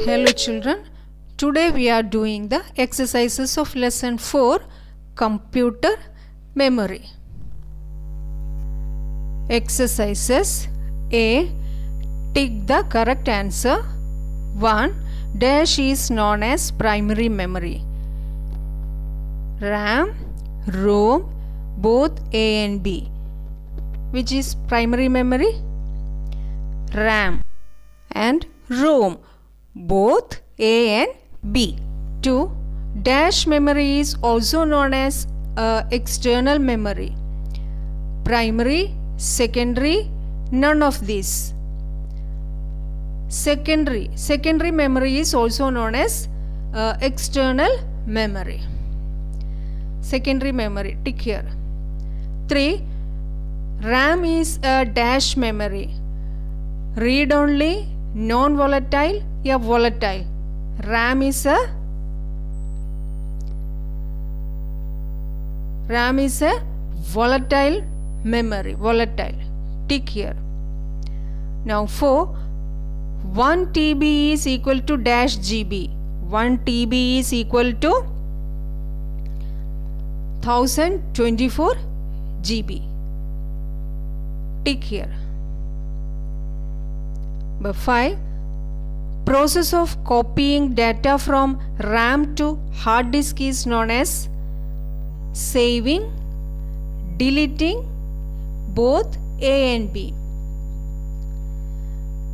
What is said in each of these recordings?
Hello children, today we are doing the exercises of lesson 4 computer memory. Exercises A. Tick the correct answer. 1. Dash is known as primary memory. RAM, ROM, both A and B. Which is primary memory? RAM and ROM, both A and B. 2. Dash memory is also known as external memory. Primary, secondary, none of these. Secondary memory is also known as external memory. Secondary memory, tick here. 3. RAM is a dash memory. Read only, non-volatile, yeah, volatile. RAM is a volatile memory, volatile. Tick here. Now 4. 1 TB is equal to dash GB. 1 TB is equal to 1024 GB. Tick here. Number 5. Process of copying data from RAM to hard disk is known as saving, deleting, both A and B.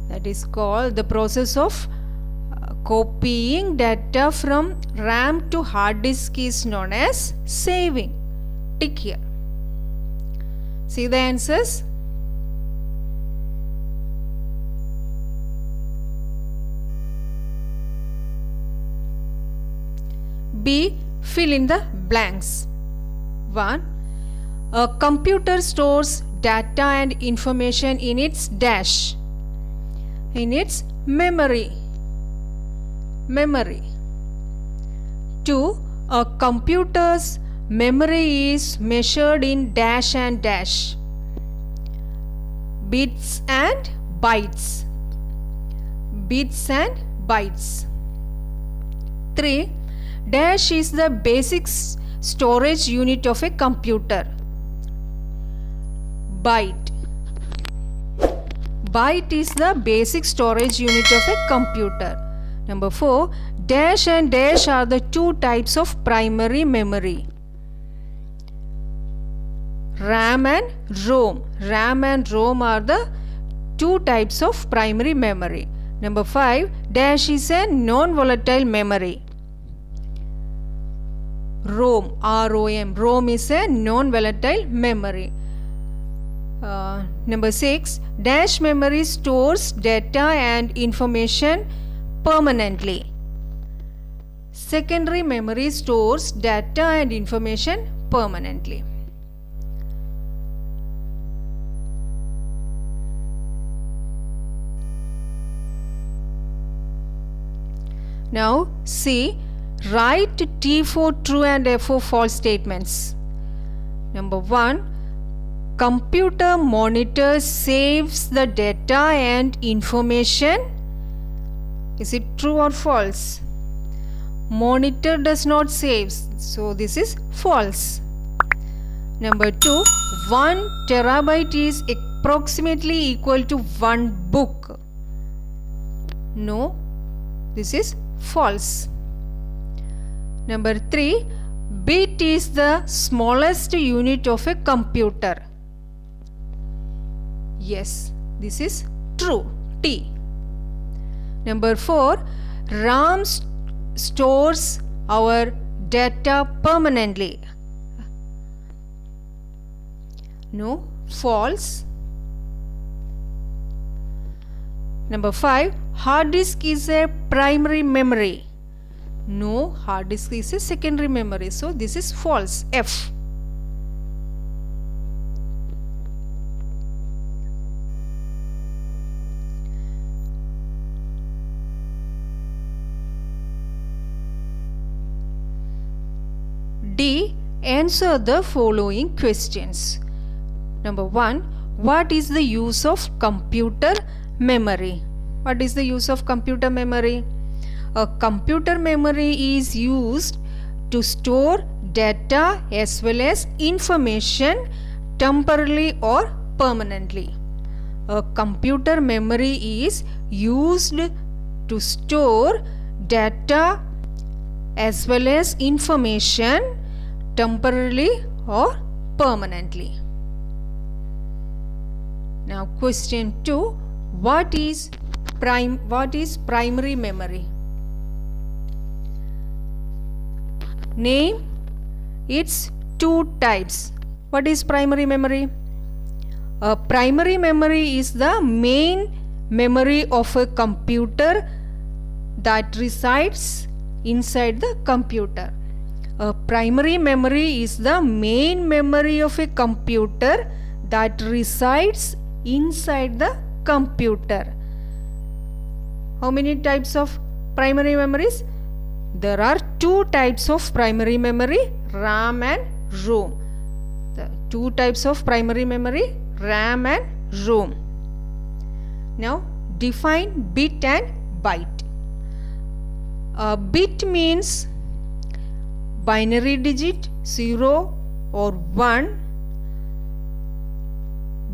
That is called the process of copying data from RAM to hard disk is known as saving. Tick here. See the answers? B. Fill in the blanks. 1. A computer stores data and information in its dash, in its memory. 2. A computer's memory is measured in dash and dash, bits and bytes. 3. Dash is the basic storage unit of a computer. Byte is the basic storage unit of a computer. Number 4. Dash and dash are the two types of primary memory. RAM and ROM. RAM and ROM are the two types of primary memory. Number 5. Dash is a non-volatile memory. ROM, R-O-M, ROM is a non-volatile memory. Number 6. Dash memory stores data and information permanently. Secondary memory stores data and information permanently. Now see, write T for true and F for false statements. Number 1. Computer monitor saves the data and information. Is it true or false? Monitor does not save, so this is false. Number 2. 1 terabyte is approximately equal to 1 book. No, this is false. Number 3. Bit is the smallest unit of a computer. Yes, this is true. T. Number 4. RAM stores our data permanently. No, false. Number 5. Hard disk is a primary memory. No, hard disk is a secondary memory. So this is false. F. D. Answer the following questions. Number 1. What is the use of computer memory? What is the use of computer memory? a computer memory is used to store data as well as information temporarily or permanently. A computer memory is used to store data as well as information temporarily or permanently. Now question 2, what is primary memory? Name its two types. What is primary memory? A primary memory is the main memory of a computer that resides inside the computer. A primary memory is the main memory of a computer that resides inside the computer. How many types of primary memories? There are two types of primary memory, RAM and ROM. The two types of primary memory, RAM and ROM. Now define bit and byte. A bit means binary digit 0 or 1.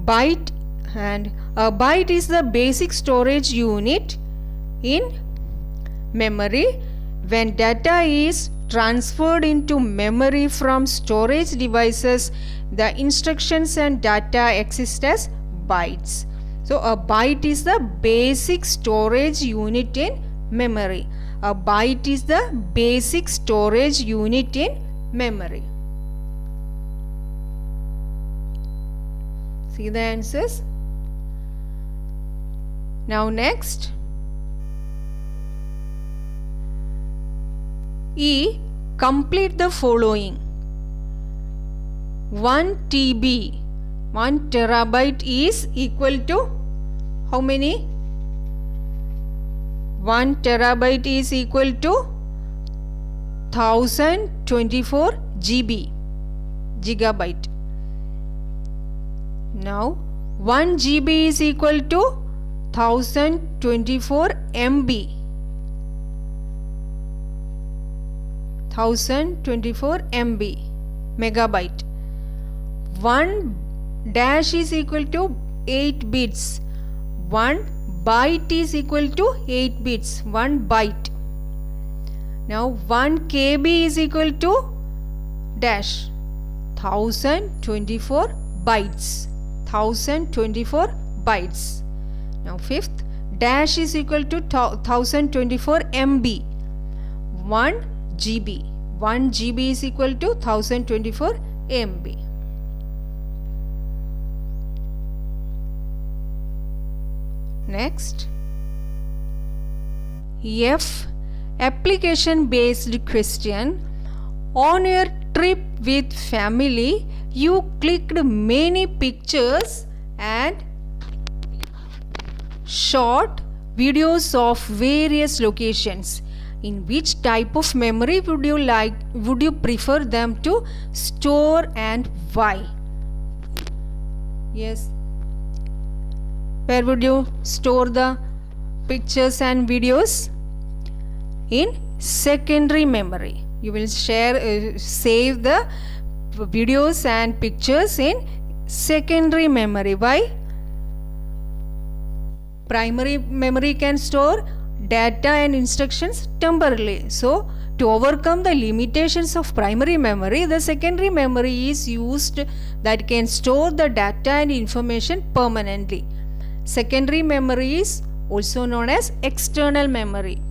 Byte, and a byte is the basic storage unit in memory. When data is transferred into memory from storage devices, the instructions and data exist as bytes. So a byte is the basic storage unit in memory. A byte is the basic storage unit in memory. See the answers? Now next, E. Complete the following. 1 TB, 1 terabyte is equal to how many? 1 terabyte is equal to 1024 GB, gigabyte. Now 1 GB is equal to 1024 MB. 1024 MB, megabyte. 1 dash is equal to 8 bits. 1 byte is equal to 8 bits. 1 byte. Now 1 KB is equal to dash 1024 bytes. 1024 bytes. Now fifth, dash is equal to 1024 MB. 1 GB. 1 GB is equal to 1024 MB. Next, F. Application based question. On your trip with family, you clicked many pictures and shot videos of various locations. In which type of memory would you prefer them to store and why? Yes. Where would you store the pictures and videos? In secondary memory. You will save the videos and pictures in secondary memory. Why? Primary memory can store data and instructions temporarily. So to overcome the limitations of primary memory, the secondary memory is used that can store the data and information permanently. Secondary memory is also known as external memory.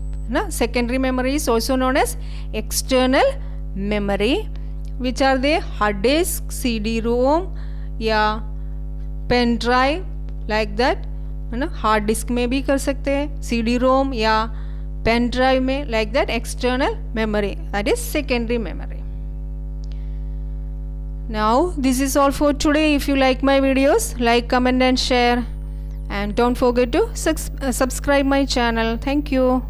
Secondary memory is also known as external memory, which are the hard disk, CD-ROM, या pen drive, like that. है ना, hard disk में भी कर सकते हैं, CD रोम या pen drive में, like that. External memory, that is secondary memory. Now this is all for today. If you like my videos, like, comment and share, and don't forget to subscribe my channel. Thank you.